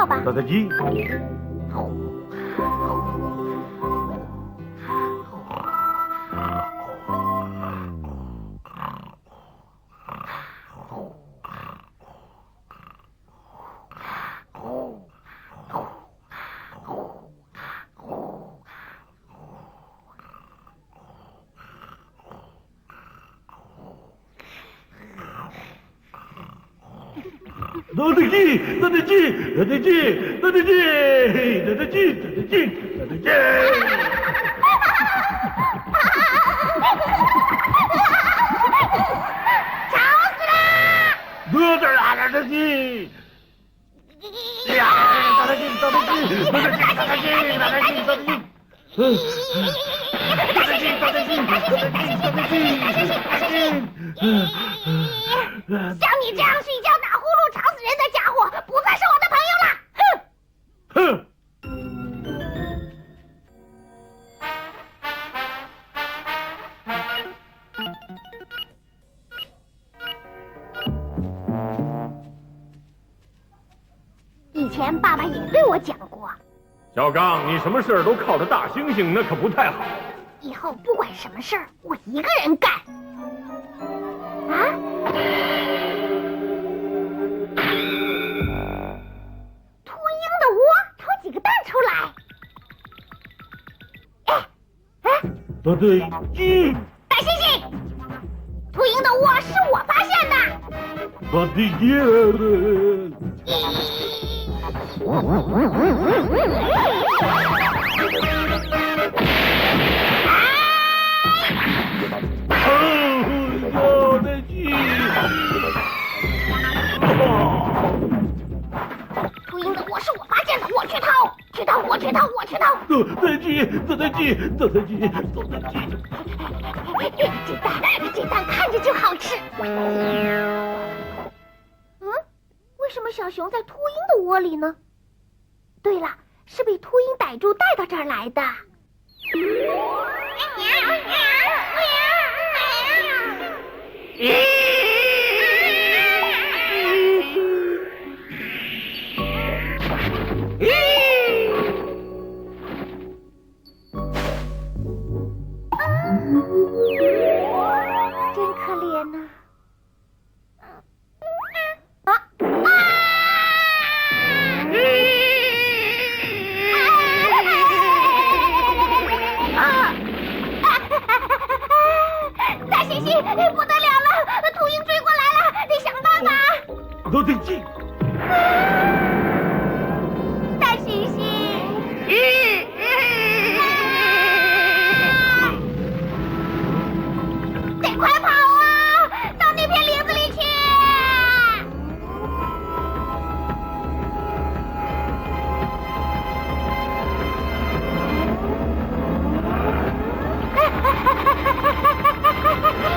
觉吧。大鸡。像你这样睡觉打呼噜吵死人的家伙，不再是我的朋友了。哼！以前爸爸也对我讲过，小刚，你什么事儿都靠着大猩猩，那可不太好。以后不管什么事儿，我一个人干。啊？秃鹰的窝吐几个蛋出来。大对鸡。大猩猩，秃鹰的窝是我发现的。大对鸡。秃鹰的窝是我发现的，我去掏。这蛋看着就好吃。为什么小熊在秃鹰的窝里呢？对了，是被秃鹰逮住带到这儿来的。真可怜呢。大猩猩，不得了了！秃鹰追过来了，得想办法。大对鸡。大猩猩，得快跑啊！到那片林子里去。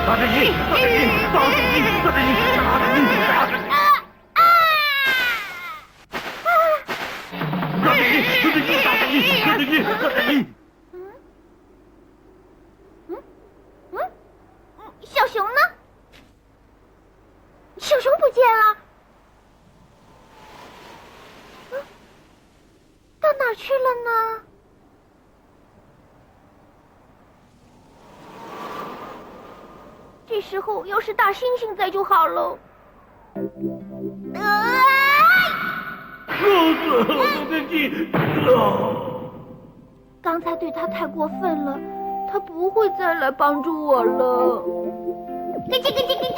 大对鸡，小熊呢？小熊不见了。到哪儿去了呢？这时候要是大猩猩在就好了。刚才对他太过分了，他不会再来帮助我了。咯叽咯叽咯叽咯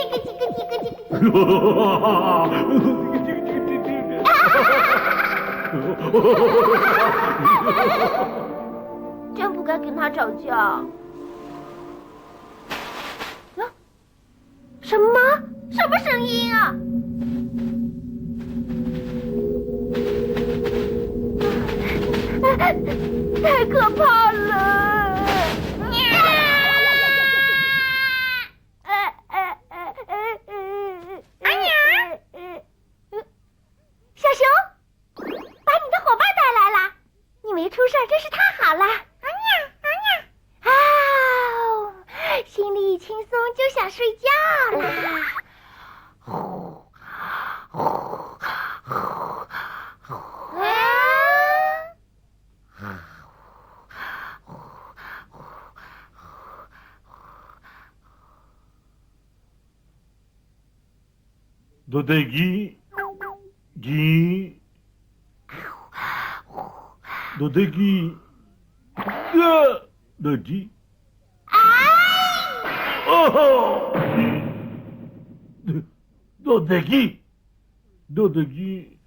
叽咯叽咯叽。真不该跟他吵架。什么声音啊？太可怕了！小熊，把你的伙伴带来了，你没出事，真是太好了。心里一轻松就想睡觉了。多得鸡，鸡，多得鸡，多鸡。哦，多得鸡，多得鸡。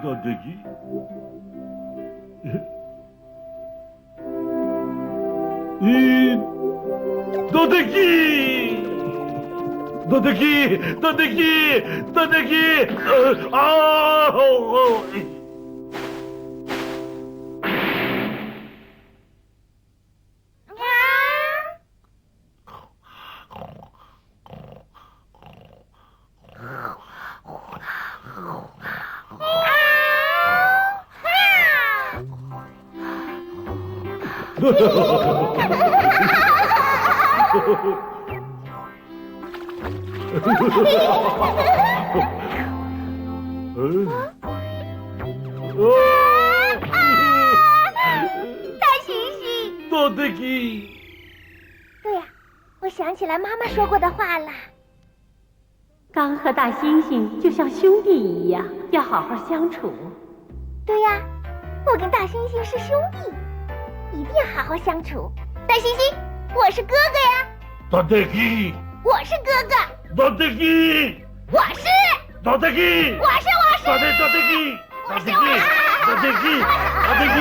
多得鸡。多得鸡，多得鸡，多得鸡，多得鸡，大猩猩。多得鸡。对呀，我想起来妈妈说过的话了。刚和大猩猩就像兄弟一样，要好好相处。对呀，我跟大猩猩是兄弟，一定要好好相处。大猩猩，我是哥哥呀。多得鸡。我是哥哥。多得鸡。我是。多得鸡。我是。多得鸡。多得鸡。多得鸡。多得鸡。